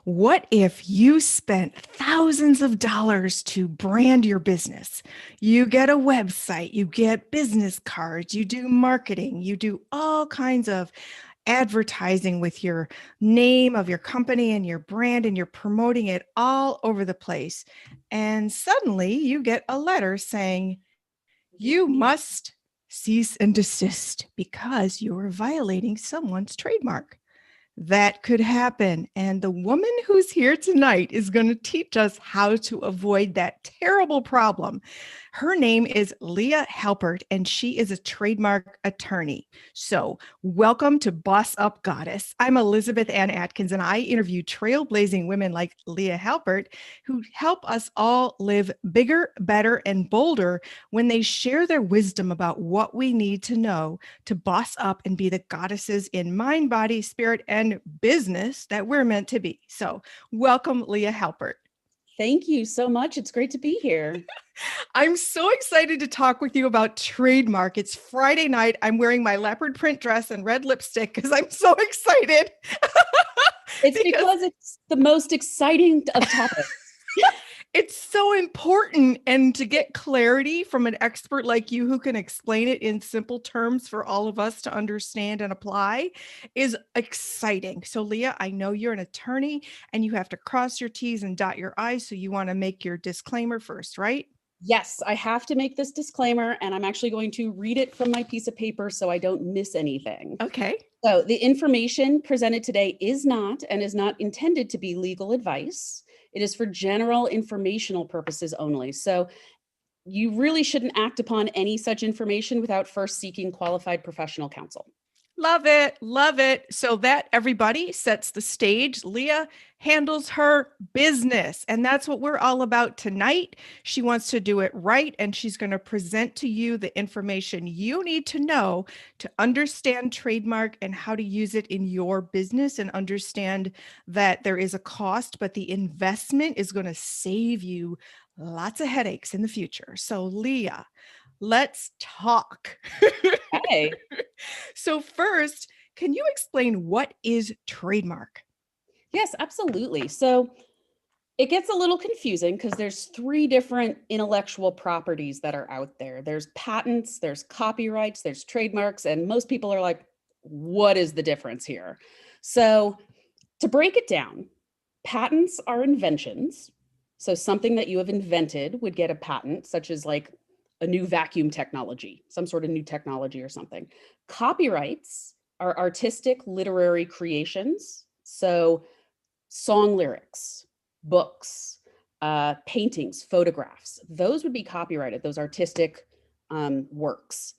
What if you spent thousands of dollars to brand your business? You get a website, you get business cards, you do marketing, you do all kinds of advertising with your name of your company and your brand, and you're promoting it all over the place. And suddenly you get a letter saying, you must cease and desist because you are violating someone's trademark. That could happen. And the woman who's here tonight is going to teach us how to avoid that terrible problem. Her name is Leah Halpert, and she is a trademark attorney. So, welcome to Boss Up Goddess. I'm Elizabeth Ann Atkins, and I interview trailblazing women like Leah Halpert who help us all live bigger, better, and bolder when they share their wisdom about what we need to know to boss up and be the goddesses in mind, body, spirit, and business that we're meant to be. So, welcome, Leah Halpert. Thank you so much. It's great to be here. I'm so excited to talk with you about trademark. It's Friday night. I'm wearing my leopard print dress and red lipstick because I'm so excited. It's because it's the most exciting of topics. It's so important. And to get clarity from an expert like you who can explain it in simple terms for all of us to understand and apply is exciting. So, Leah, I know you're an attorney and you have to cross your T's and dot your I's. So, you want to make your disclaimer first, right? Yes, I have to make this disclaimer, and I'm actually going to read it from my piece of paper so I don't miss anything. Okay. So, the information presented today is not and is not intended to be legal advice. It is for general informational purposes only. So, you really shouldn't act upon any such information without first seeking qualified professional counsel. Love it. Love it. So that everybody sets the stage. Leah handles her business. And that's what we're all about tonight. She wants to do it right. And she's going to present to you the information you need to know to understand trademark and how to use it in your business, and understand that there is a cost, but the investment is going to save you lots of headaches in the future. So, Leah, let's talk. Okay. So first, can you explain what is trademark? Yes, absolutely. So it gets a little confusing because there's three different intellectual properties that are out there. There's patents, there's copyrights, there's trademarks, and most people are like, what is the difference here? So to break it down, patents are inventions. So something that you have invented would get a patent, such as like a new vacuum technology, some sort of new technology or something. Copyrights are artistic literary creations. So song lyrics, books, paintings, photographs, those would be copyrighted, those artistic works.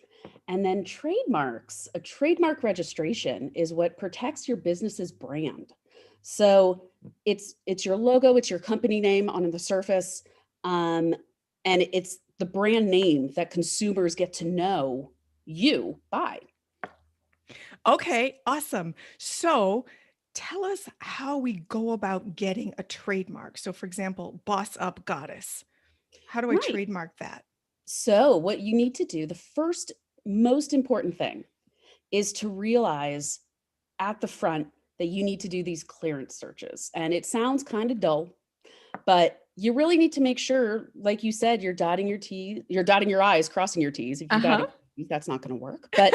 And then trademarks, a trademark registration is what protects your business's brand. So it's your logo, it's your company name on the surface, and it's the brand name that consumers get to know you by. Okay, awesome. So tell us how we go about getting a trademark. So, for example, Boss Up Goddess. How do I Right. trademark that? So what you need to do, the first most important thing is to realize at the front that you need to do these clearance searches. And it sounds kind of dull, but you really need to make sure, like you said, you're dotting your T's, you're dotting your I's, crossing your T's. If you're dotting, that's not going to work. But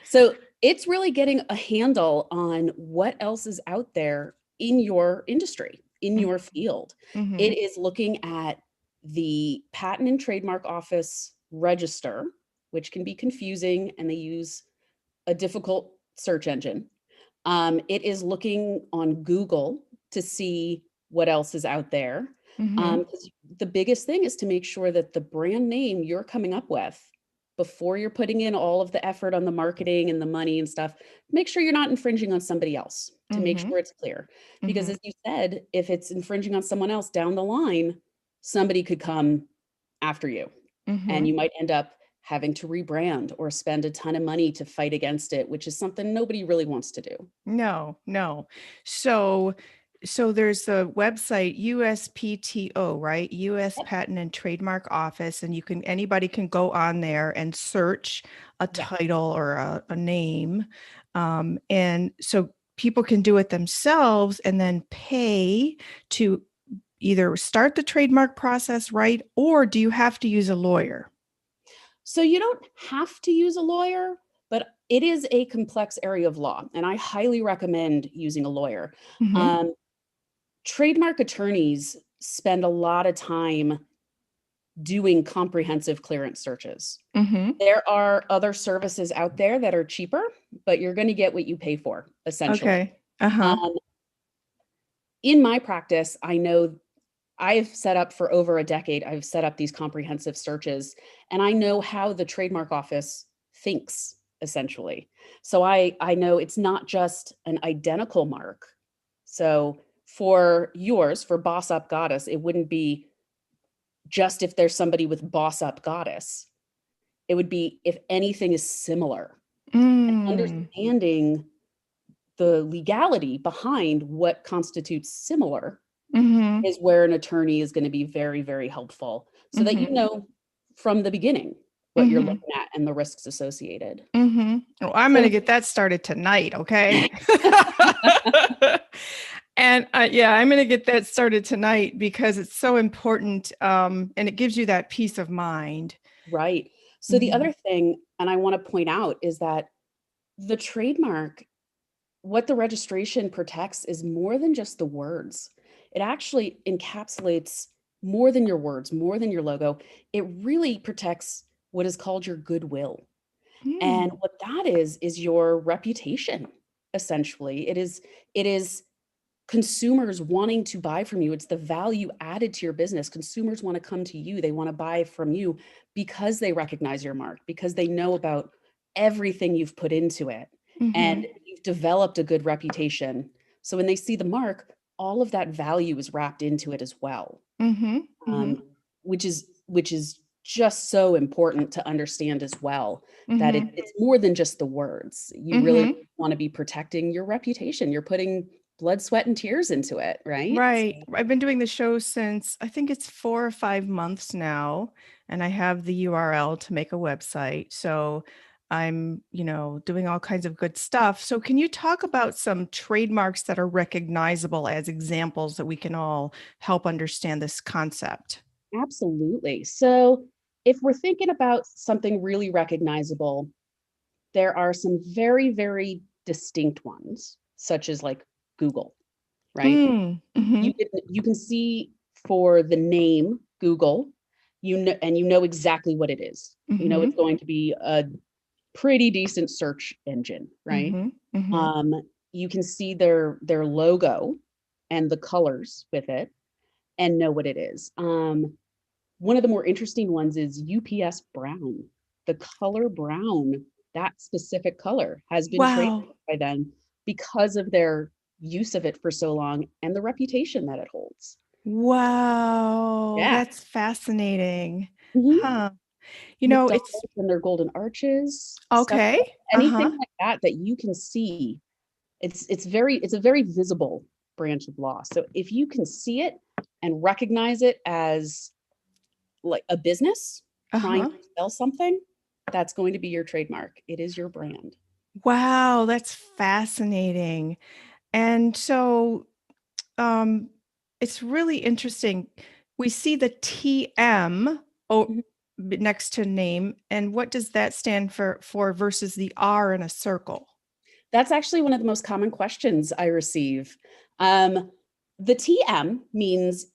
so it's really getting a handle on what else is out there in your industry, in your field. It is looking at the Patent and Trademark Office register, which can be confusing, and they use a difficult search engine. It is looking on Google to see what else is out there. The biggest thing is to make sure that the brand name you're coming up with, before you're putting in all of the effort on the marketing and the money and stuff, make sure you're not infringing on somebody else, to make sure it's clear. Because as you said, if it's infringing on someone else down the line, somebody could come after you, and you might end up having to rebrand or spend a ton of money to fight against it, which is something nobody really wants to do. No. So there's the website USPTO, right? US Patent and Trademark Office, and anybody can go on there and search a title or a name. And so people can do it themselves and then pay to either start the trademark process, right? Or do you have to use a lawyer? So you don't have to use a lawyer, but it is a complex area of law, and I highly recommend using a lawyer. Mm-hmm. Um, Trademark attorneys spend a lot of time doing comprehensive clearance searches. Mm-hmm. There are other services out there that are cheaper, but you're going to get what you pay for, essentially. Okay. Uh-huh. Um, in my practice, I know I've set up for over a decade, I've set up these comprehensive searches, and I know how the trademark office thinks, essentially. So I know it's not just an identical mark. So for yours, for Boss Up Goddess, it wouldn't be just if there's somebody with Boss Up Goddess. It would be if anything is similar. And Mm. understanding the legality behind what constitutes similar Mm-hmm. is where an attorney is going to be very, very helpful so that you Mm-hmm. know from the beginning what you're Mm-hmm. looking at and the risks associated. Mm-hmm. Well, I'm going to So, get that started tonight, okay? And yeah, I'm going to get that started tonight because it's so important, and it gives you that peace of mind. right. So, the Mm-hmm. other thing, and I want to point out, is that the trademark, what the registration protects is more than just the words. It actually encapsulates more than your words, more than your logo. It really protects what is called your goodwill. And Mm. what that is your reputation, essentially. It is consumers wanting to buy from you. It's the value added to your business. Consumers want to come to you. They want to buy from you because they recognize your mark, because they know about everything you've put into it. Mm-hmm. And you've developed a good reputation. So when they see the mark, all of that value is wrapped into it as well. Mm-hmm. Mm-hmm. um, which is just so important to understand as well, that Mm-hmm. it's more than just the words. You really Mm-hmm. want to be protecting your reputation. You're putting blood, sweat, and tears into it, right? Right. I've been doing the show since I think it's 4 or 5 months now, and I have the URL to make a website. So I'm, doing all kinds of good stuff. So can you talk about some trademarks that are recognizable as examples that we can all help understand this concept? Absolutely. So if we're thinking about something really recognizable, there are some very, very distinct ones, such as like Google, right? Mm, mm-hmm, You can see for the name Google, you know exactly what it is. You know mm-hmm, it's going to be a pretty decent search engine, right? mm-hmm, mm-hmm. Um, you can see their logo and the colors with it and know what it is. One of the more interesting ones is UPS brown. The color brown, that specific color, has been Wow. trademarked by them because of their use of it for so long and the reputation that it holds. Wow. Yeah. That's fascinating. Mhm. Huh. It's McDonald's and their golden arches, stuff, okay. Uh-huh. anything like that that you can see. It's a very visible branch of law. So if you can see it and recognize it as like a business trying Uh-huh. to sell something, that's going to be your trademark. It is your brand. Wow, that's fascinating. And so um it's really interesting. We see the TM Mhm. next to name, and what does that stand for versus the R in a circle? That's actually one of the most common questions I receive. Um, the TM means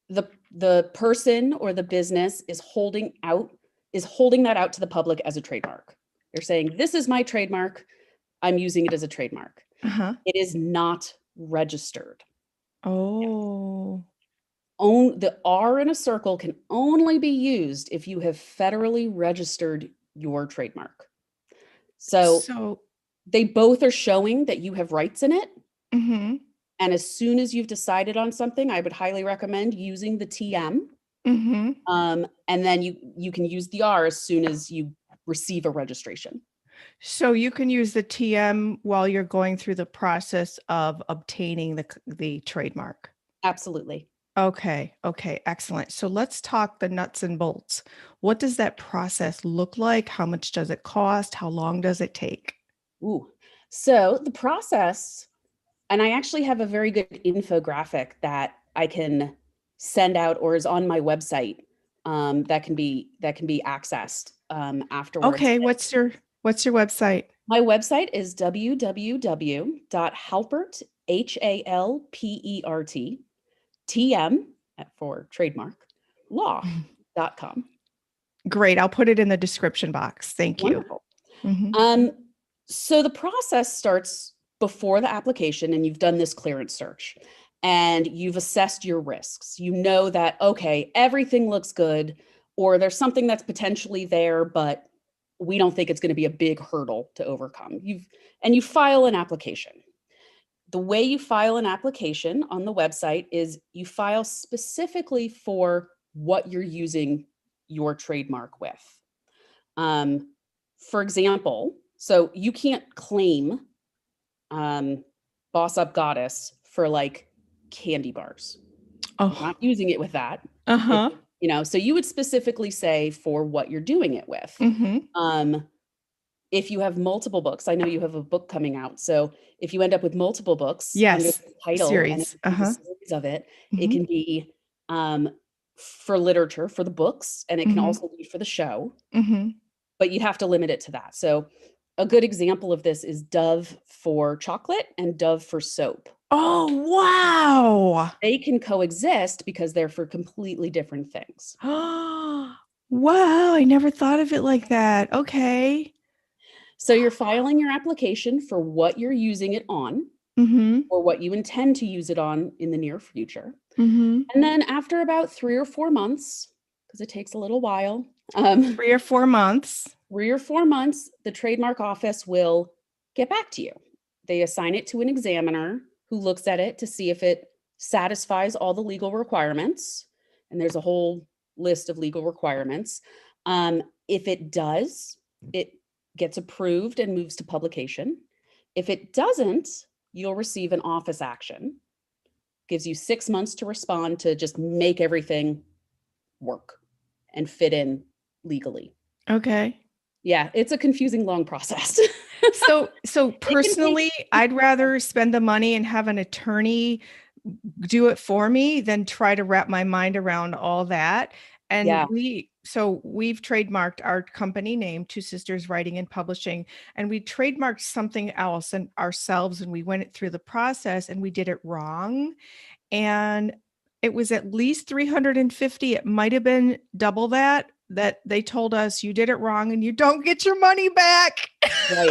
the person or the business is holding that out to the public as a trademark. They're saying, "This is my trademark. I'm using it as a trademark." Uh-huh. It is not registered. Oh. The R in a circle can only be used if you have federally registered your trademark. So So, they both are showing that you have rights in it. mhm. And as soon as you've decided on something, I would highly recommend using the TM. Mhm. And then you can use the R as soon as you receive a registration. So you can use the TM while you're going through the process of obtaining the trademark. Absolutely. Okay, okay, excellent. So let's talk the nuts and bolts. What does that process look like? How much does it cost? How long does it take? Ooh. So the process And I actually have a very good infographic that I can send out or is on my website, that can be accessed afterwards. Okay, what's your website? My website is www.halpert, HALPERT, TM for trademark, law.com. Great. I'll put it in the description box. Thank you. Wonderful. Mhm. So the process starts before the application, and you've done this clearance search and you've assessed your risks. You know that, okay, everything looks good, or there's something that's potentially there, but we don't think it's going to be a big hurdle to overcome. You file an application. The way you file an application on the website is you file specifically for what you're using your trademark with. For example, so you can't claim Boss Up Goddess for like candy bars. You're Oh, not using it with that. uh-huh. So you would specifically say for what you're doing it with. Mhm. If you have multiple books, I know you have a book coming out. So if you end up with multiple books under Yes, the title and series. the Uh-huh. series of it, it Mhm. can be for literature, for the books, and it can Mhm. also be for the show, Mhm. but you have to limit it to that. So a good example of this is Dove for chocolate and Dove for soap. Oh, wow. They can coexist because they're for completely different things. Wow, I never thought of it like that. Okay. So you're filing your application for what you're using it on Mhm. or what you intend to use it on in the near future. Mhm. And then after about 3 or 4 months, because it takes a little while, um, 3 or 4 months. 3 or 4 months, the trademark office will get back to you. They assign it to an examiner who looks at it to see if it satisfies all the legal requirements. And there's a whole list of legal requirements. If it does, it gets approved and moves to publication. If it doesn't, you'll receive an office action. Gives you 6 months to respond to just make everything work and fit in legally. Okay. Yeah, it's a confusing, long process. So It can take personally, I'd rather spend the money and have an attorney do it for me than try to wrap my mind around all that. And yeah, we've trademarked our company name, Two Sisters Writing and Publishing, and we trademarked something else and ourselves, and we went through the process and we did it wrong. And it was at least 350. It might have been double that they told us you did it wrong and you don't get your money back. right.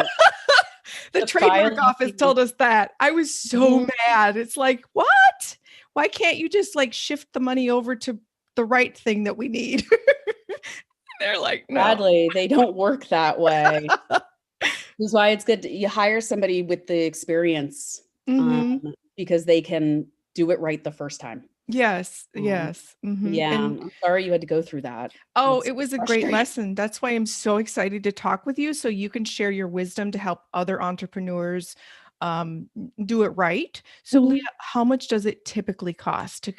The The trademark filing office fee. told us that. I was so Mhm. mad. It's like, what? Why can't you just like shift the money over to the right thing that we need? They're like, no. Sadly, they don't work that way. This is why it's good you hire somebody with the experience, um, Hmm. because they can do it right the first time. Yes, Um, yes. Hmm. yeah, And I'm sorry you had to go through that. oh, It's it was a great frustrating. lesson. That's why I'm so excited to talk with you so you can share your wisdom to help other entrepreneurs do it right. So, Leah, Mhm. how much does it typically cost to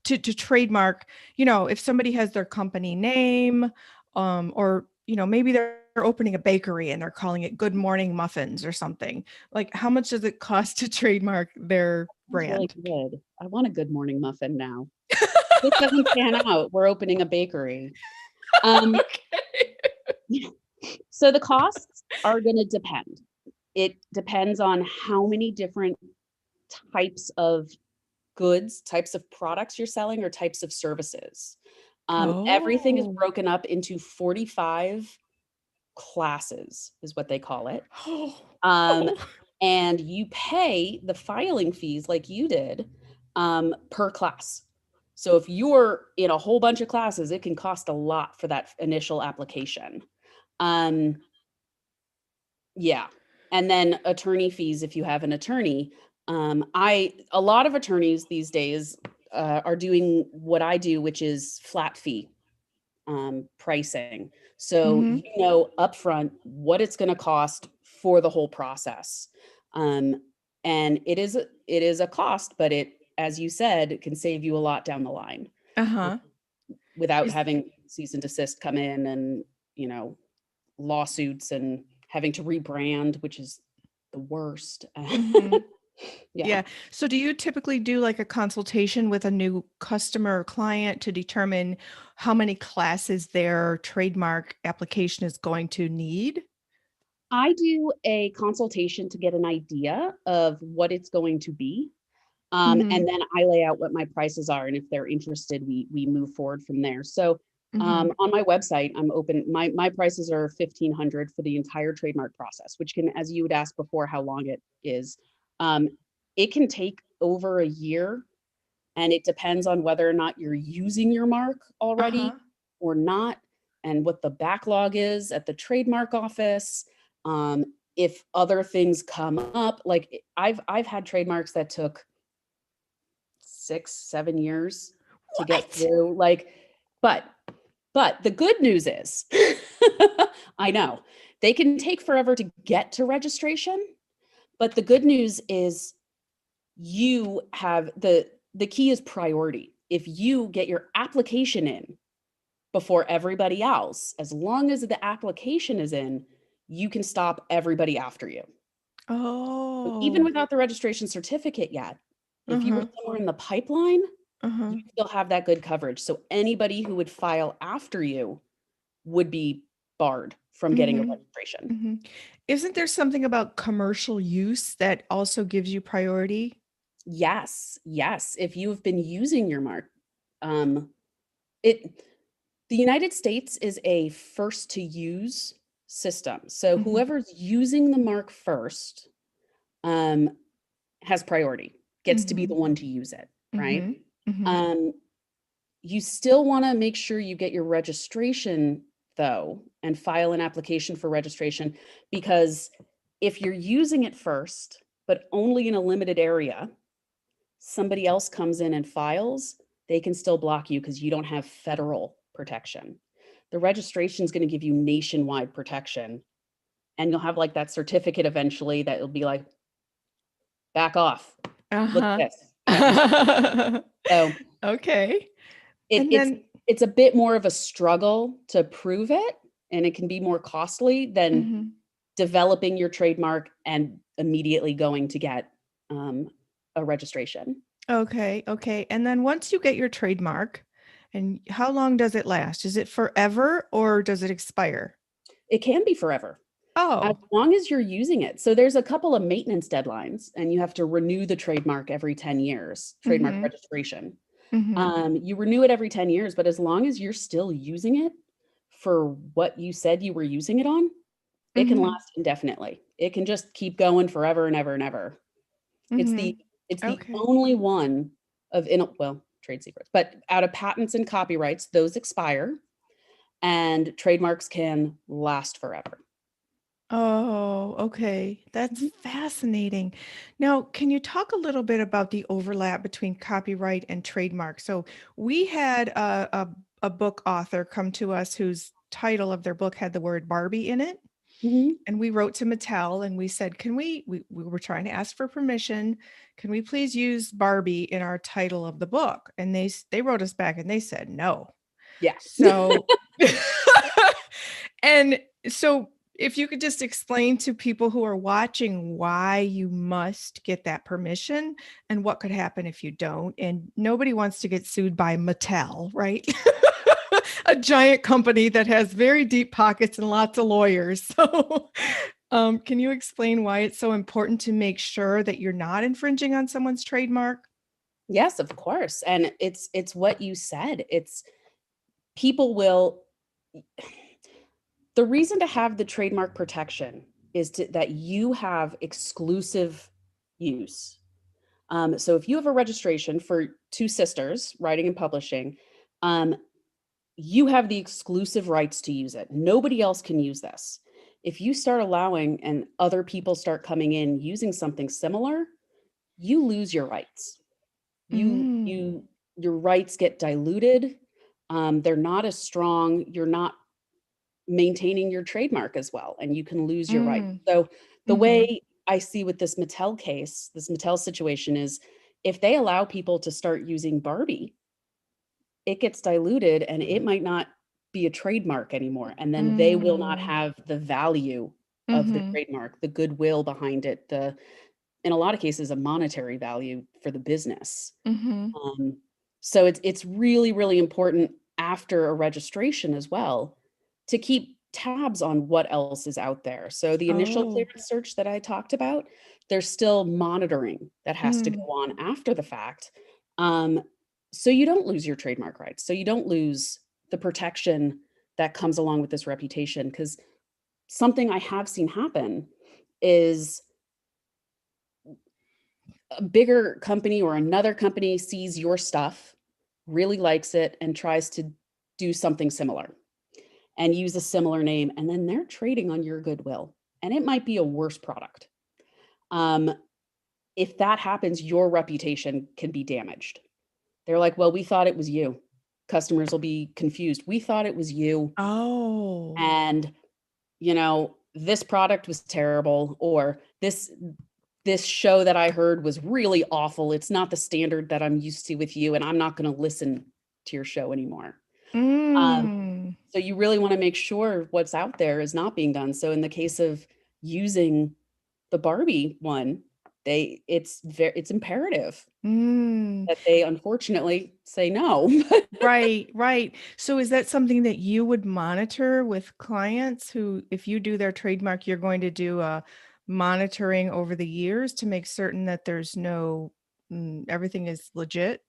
to trademark? You know, if somebody has their company name, or maybe they're opening a bakery and they're calling it Good Morning Muffins or something. Like, how much does it cost to trademark their Sounds really brand? good. I want a good morning muffin now. This doesn't pan out, we're opening a bakery. Um, Okay. so the costs are gonna depend. It depends on how many different types of goods, types of products you're selling, or types of services. Everything is Oh. broken up into 45 classes, is what they call it. Oh. Um, Oh. and you pay the filing fees like you did per class. So if you're in a whole bunch of classes, it can cost a lot for that initial application. Um, yeah. And then attorney fees if you have an attorney. A lot of attorneys these days are doing what I do, which is flat fee pricing. So Mhm. you know upfront what it's going to cost for the whole process. Um, and it is a cost, but it, as you said, it can save you a lot down the line Uh-huh. without Is having cease and desist come in and you know lawsuits and having to rebrand, which is the worst. Mhm. Yeah. Yeah. So do you typically do like a consultation with a new customer or client to determine how many classes their trademark application is going to need? I do a consultation to get an idea of what it's going to be. Mhm. And then I lay out what my prices are, and if they're interested, we move forward from there. So Mhm. on my website, I'm open. My prices are 1,500 for the entire trademark process, which can, as you would ask before, how long it is. Um, it can take over a year, and it depends on whether or not you're using your mark already Uh-huh. or not, and what the backlog is at the trademark office. If other things come up, like I've had trademarks that took 6, 7 years to get What? through, like, but the good news is I know, they can take forever to get to registration, but the good news is you have the key is priority. If you get your application in before everybody else, as long as the application is in, you can stop everybody after you. So even Oh. without the registration certificate yet, if you were Uh-huh. somewhere in the pipeline, you Uh-huh. still have that good coverage. So anybody who would file after you would be barred from getting a Mhm. registration. Mhm. Isn't there something about commercial use that also gives you priority? Yes, yes. If you have been using your mark, um, it the United States is a first to use system. So Mhm. whoever's using the mark first um, has priority, gets to be the Mhm. one to use it, right? Mhm. Mhm. Um, you still want to make sure you get your registration though and file an application for registration, because if you're using it first, but only in a limited area, somebody else comes in and files, they can still block you because you don't have federal protection. The registration is going to give you nationwide protection, and you'll have like that certificate eventually that will be like, back off. Look Uh-huh. at this. So Okay. it, And it's then it's a bit more of a struggle to prove it, and it can be more costly than mhm. developing your trademark and immediately going to get a registration. Okay, okay. And then once you get your trademark, and how long does it last? Is it forever or does it expire? It can be forever as Oh. long as you're using it. So there's a couple of maintenance deadlines, and you have to renew the trademark every 10 years, trademark Mhm. registration. Mhm. You renew it every 10 years, but as long as you're still using it for what you said you were using it on, it can Mhm. last indefinitely. It can just keep going forever and ever and ever. It's the Mhm. it's the Okay. only one of in well, trade secrets, but out of patents and copyrights, those expire, and trademarks can last forever. Oh, okay. That's Mhm, fascinating. Now, can you talk a little bit about the overlap between copyright and trademark? So we had a book author come to us whose title of their book had the word Barbie in it. mhm, And we wrote to Mattel and we said, can we were trying to ask for permission. Can we please use Barbie in our title of the book? And they wrote us back and they said no. yeah. So, and so if you could just explain to people who are watching why you must get that permission and what could happen if you don't. And nobody wants to get sued by Mattel, right? A giant company that has very deep pockets and lots of lawyers. So, can you explain why it's so important to make sure that you're not infringing on someone's trademark? Yes, of course, and it's what you said. It's people will the reason to have the trademark protection is that you have exclusive use. So if you have a registration for two sisters, writing and publishing, um, you have the exclusive rights to use it. Nobody else can use this. If you start allowing and other people start coming in using something similar, you lose your rights. You Mm, you your rights get diluted. They're not as strong. You're not maintaining your trademark as well, and you can lose your rights. mm, So the mhm, way I see with this Mattel case, this Mattel situation is if they allow people to start using Barbie, it gets diluted and it might not be a trademark anymore. And then they will not mm, have the value of the mhm, trademark, the goodwill behind it, in a lot of cases, a monetary value for the business. Mm-hmm. Um, so it's really, really important after a registration as well to keep tabs on what else is out there. So the initial Oh. clearance search that I talked about, there's still monitoring that has to go Mm. on after the fact. Um, so you don't lose your trademark rights. So you don't lose the protection that comes along with this reputation. Because something I have seen happen is a bigger company or another company sees your stuff, really likes it, and tries to do something similar and use a similar name, and then they're trading on your goodwill. And it might be a worse product. Um, if that happens, your reputation can be damaged. They're like, well, we thought it was you. Customers will be confused. We thought it was you. Oh. And, this product was terrible, or this show that I heard was really awful. It's not the standard that I'm used to with you, and I'm not going to listen to your show anymore. Um, Mm. so you really want to make sure what's out there is not being done. So in the case of using the Barbie one, it's imperative Mm. that they unfortunately say no. Right, right. So is that something that you would monitor with clients who, if you do their trademark, you're going to do a monitoring over the years to make certain that there's no, everything is legit?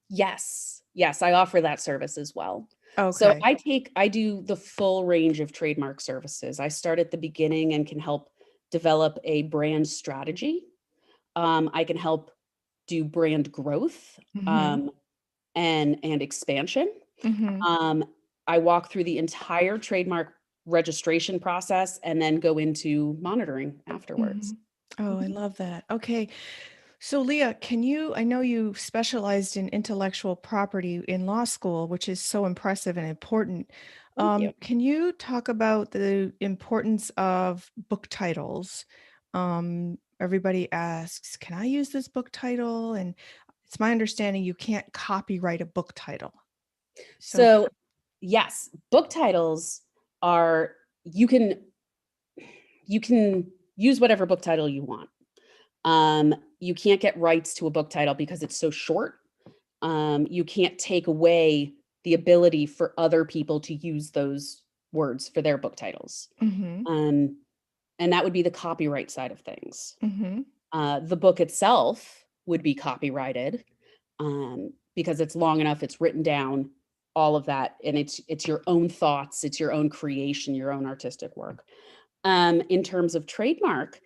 Yes. Yes, I offer that service as well. So Okay. I do the full range of trademark services. I start at the beginning and can help develop a brand strategy. I can help do brand growth, Mm-hmm. um, and expansion. Mm-hmm. Um, I walk through the entire trademark registration process and then go into monitoring Mm-hmm. afterwards. Oh, I Mhm. love that. Okay. So, Leah, I know you specialized in intellectual property in law school, which is so impressive and important. Thank you. Can you talk about the importance of book titles? Everybody asks, can I use this book title? And it's my understanding you can't copyright a book title. So, So, yes, book titles are you can you can use whatever book title you want. You can't get rights to a book title because it's so short. You can't take away the ability for other people to use those words for their book titles. mm-hmm, Um, and that would be the copyright side of things. mm-hmm, The book itself would be copyrighted because it's long enough, it's written down, all of that, and it's your own thoughts, it's your own creation, your own artistic work. In terms of trademark,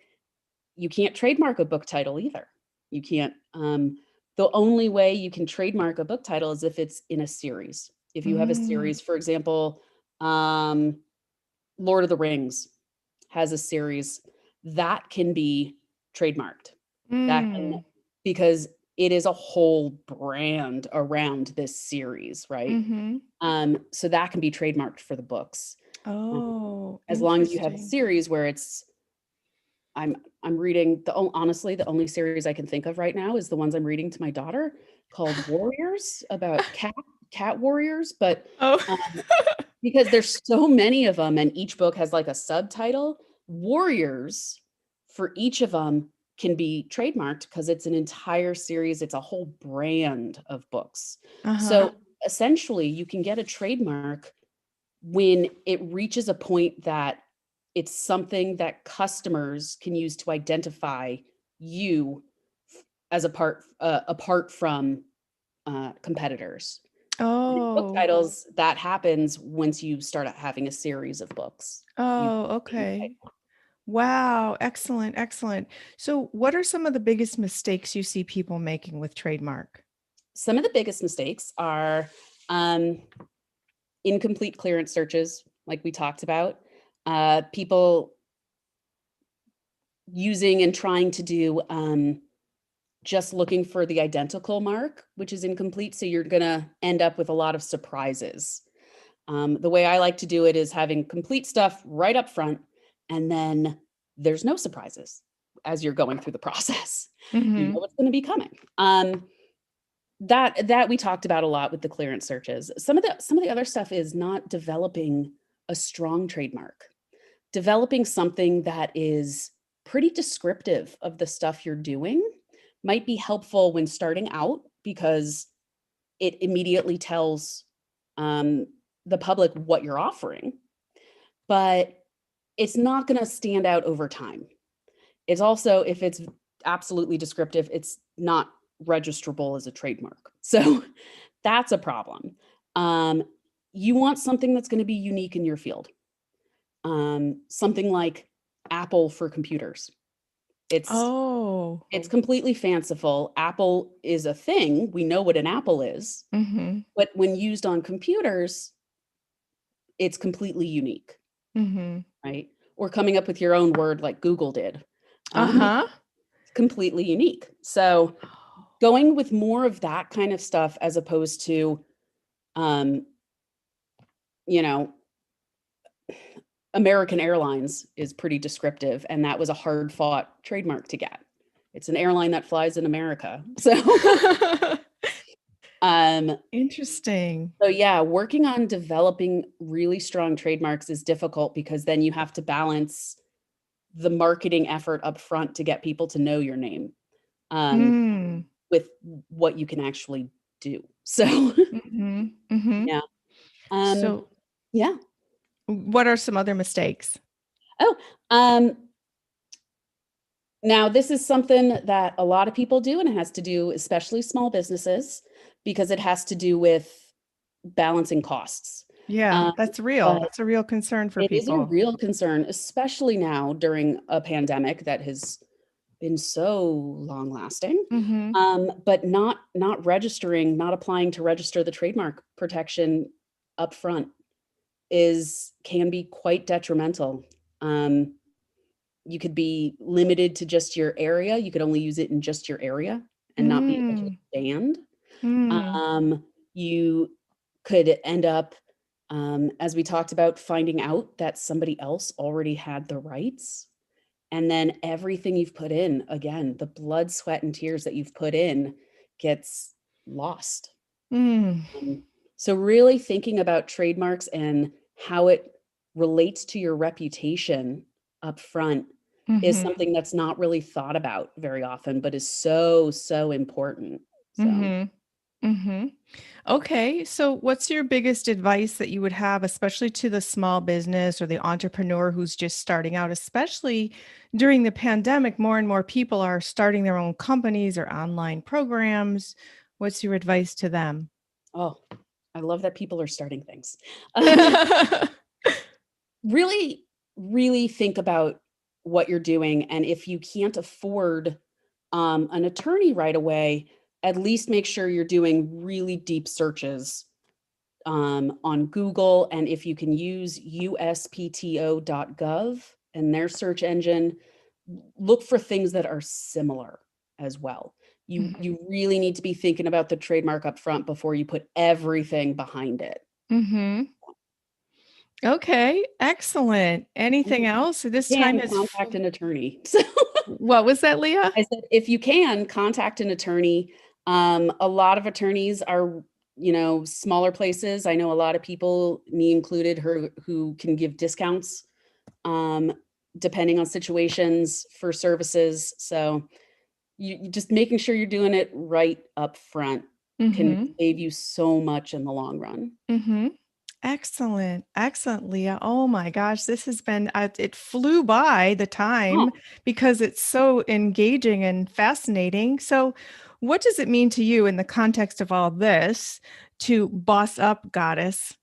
you can't trademark a book title either. You can't. The only way you can trademark a book title is if it's in a series. If you have a mm, series, for example, Lord of the Rings has a series that can be trademarked. That can mm, because it is a whole brand around this series, right? mm-hmm. So that can be trademarked for the books. Um, Oh, as long as you have a interesting. series where it's I'm reading honestly, the only series I can think of right now is the ones I'm reading to my daughter called Warriors about cat warriors, but, Oh. um, because there's so many of them and each book has like a subtitle, warriors for each of them can be trademarked because it's an entire series, it's a whole brand of books. Uh-huh. So, essentially, you can get a trademark when it reaches a point that it's something that customers can use to identify you as apart from competitors. With book Oh. titles, that happens once you start having a series of books. You Oh, can okay. Wow, excellent, excellent. So, what are some of the biggest mistakes you see people making with trademark? some of the biggest mistakes are um, incomplete clearance searches, like we talked about. People using and trying to do just looking for the identical mark, which is incomplete. So you're going to end up with a lot of surprises. The way I like to do it is having complete stuff right up front, and then there's no surprises as you're going through the process. You know Mhm. what's going to be coming. That we talked about a lot with the clearance searches. Some of the other stuff is not developing a strong trademark, developing something that is pretty descriptive of the stuff you're doing might be helpful when starting out because it immediately tells the public what you're offering, but it's not going to stand out over time. It's also, if it's absolutely descriptive, it's not registrable as a trademark. So that's a problem. You want something that's going to be unique in your field. Something like Apple for computers. It's Oh. it's completely fanciful. Apple is a thing. We know what an Apple is, Mm-hmm. but when used on computers, it's completely unique, Mm-hmm. right? Or coming up with your own word like Google did. Uh-huh. Completely unique. So going with more of that kind of stuff as opposed to, um, you know, American Airlines is pretty descriptive, and that was a hard fought trademark to get. It's an airline that flies in America. Um, Interesting. so yeah, working on developing really strong trademarks is difficult because then you have to balance the marketing effort up front to get people to know your name, Mm. with what you can actually do. So Mm-hmm. Mm-hmm. yeah. Um, So yeah. what are some other mistakes? Oh, um, now this is something that a lot of people do, and it has to do, especially small businesses, because it has to do with balancing costs. Yeah, Um, that's real. but That's a real concern for it is a people. real concern, especially now during a pandemic that has been so long lasting. Mm-hmm. But not registering, not applying to register the trademark protection upfront can be quite detrimental. Um, you could be limited to just your area. You could only use it in just your area and not be able to Mm. expand. Mm. You could end up, as we talked about, finding out that somebody else already had the rights. And then everything you've put in, again, the blood, sweat, and tears that you've put in gets lost. Mm. Um, so really thinking about trademarks and how it relates to your reputation up front is Mm-hmm. something that's not really thought about very often, but is so, so important. So, Mm-hmm. Mm-hmm. Okay, so what's your biggest advice that you would have, especially to the small business or the entrepreneur who's just starting out, especially during the pandemic? More and more people are starting their own companies or online programs. What's your advice to them? oh, I love that people are starting things. Really, really think about what you're doing. And if you can't afford an attorney right away, at least make sure you're doing really deep searches on Google. And if you can use uspto.gov and their search engine, look for things that are similar as well. You really need to be thinking about the trademark up front before you put everything behind it. Mm-hmm. Okay, excellent. And Anything else? if This you time can, is contact an attorney. So what was that, Leah? I said, if you can, contact an attorney. A lot of attorneys are, smaller places. I know a lot of people, me included, who can give discounts, um, depending on situations for services. So you just making sure you're doing it right up front can Mm-hmm. save you so much in the long run. Mm-hmm. Excellent. Excellent, Leah. Oh my gosh, this has been, it flew by the Oh, time because it's so engaging and fascinating. So, what does it mean to you in the context of all this to boss up, goddess?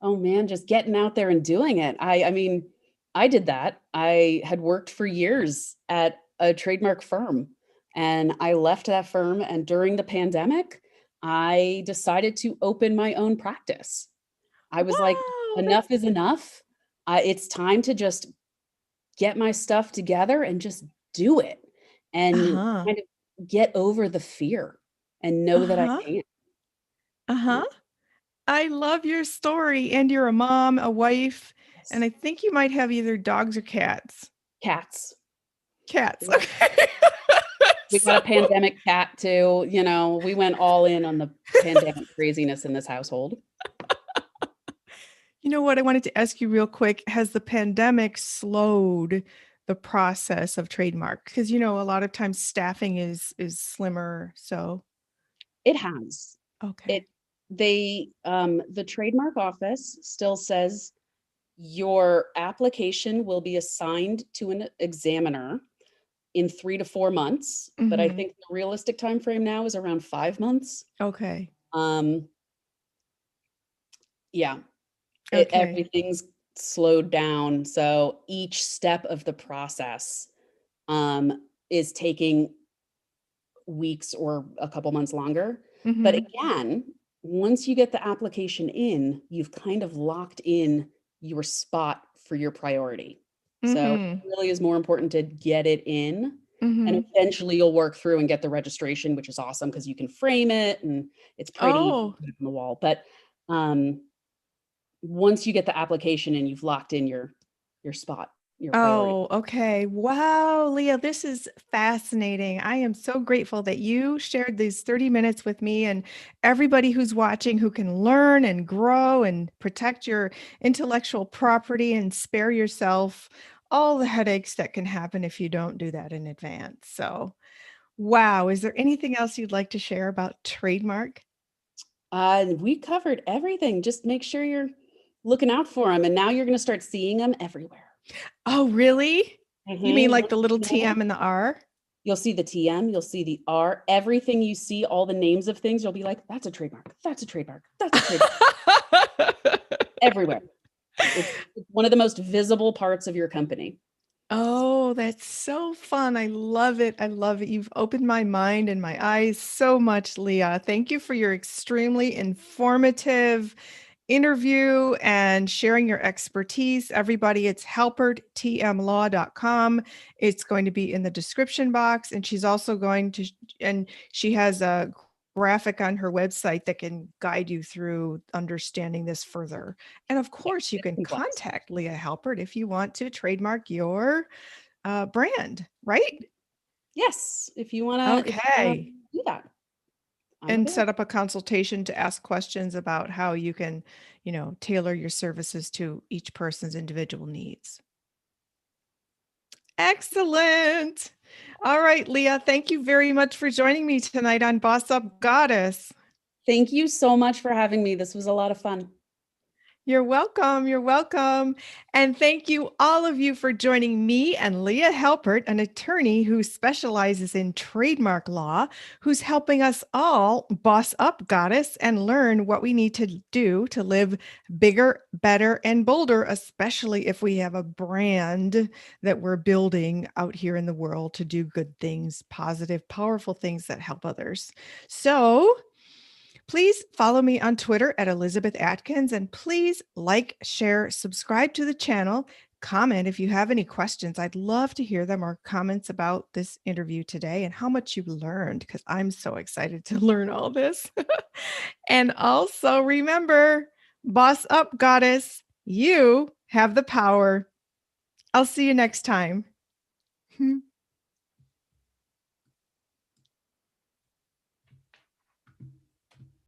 oh man, just getting out there and doing it. I mean, I did that. I had worked for years at a trademark firm and I left that firm, and during the pandemic, I decided to open my own practice. I was like, Wow, enough is enough. It's time to just get my stuff together and just do it and uh-huh. kind of get over the fear and know that I Uh-huh. can. Uh-huh. I love your story. And you're a mom, a wife, and Yes. I think you might have either dogs or cats. Cats. Cats. Yeah. Okay. We So got a pandemic cat too, we went all in on the pandemic craziness in this household. you know what? I wanted to ask you real quick. Has the pandemic slowed the process of trademark? Because a lot of times staffing is slimmer. So It has. okay. It the trademark office still says your application will be assigned to an examiner in 3 to 4 months, but I Hmm. think the realistic time frame now is around 5 months. Okay. Um, yeah, Okay. everything's slowed down, so each step of the process, is taking weeks or a couple months longer. But Hmm. again, once you get the application in, you've kind of locked in your spot for your priority. So it Hmm. really is more important to get it in, and Hmm. eventually you'll work through and get the registration, which is awesome because you can frame it and it's pretty to Oh. put it on the wall. But um, once you get the application and you've locked in your spot, your priority. Oh, okay. Wow, Leah, this is fascinating. I am so grateful that you shared these 30 minutes with me and everybody who's watching who can learn and grow and protect your intellectual property and spare yourself all the headaches that can happen if you don't do that in advance. So, wow, is there anything else you'd like to share about trademark? We covered everything. Just make sure you're looking out for them, and now you're gonna start seeing them everywhere. Oh, really? You mean Mhm, like the once little you know TM and the R? you'll see the TM, you'll see the R, everything you see, all the names of things, you'll be like, "That's a trademark. That's a trademark. That's a trademark." Everywhere. It's one of the most visible parts of your company. Oh, that's so fun. I love it. I love it. You've opened my mind and my eyes so much, Leah. Thank you for your extremely informative interview and sharing your expertise. Everybody, it's halperttmlaw.com. It's going to be in the description box. And she's also going to, and she has a graphic on her website that can guide you through understanding this further. And of Yeah, course, you it's can complex. contact Leah Halpert if you want to trademark your brand, right? Yes, if you wanna Okay. do that, I'm And set available. up a consultation to ask questions about how you can, tailor your services to each person's individual needs. Excellent. All right, Leah, thank you very much for joining me tonight on Boss Up Goddess. Thank you so much for having me. This was a lot of fun. You're welcome. You're welcome. And thank you, all of you, for joining me and Leah Halpert, an attorney who specializes in trademark law, who's helping us all boss up, goddess, and learn what we need to do to live bigger, better, and bolder, especially if we have a brand that we're building out here in the world to do good things, positive, powerful things that help others. So, please follow me on Twitter at Elizabeth Atkins and please like, share, subscribe to the channel. Comment if you have any questions. I'd love to hear them or comments about this interview today and how much you learned because I'm so excited to learn all this. And also remember, boss up, goddess. You have the power. I'll see you next time.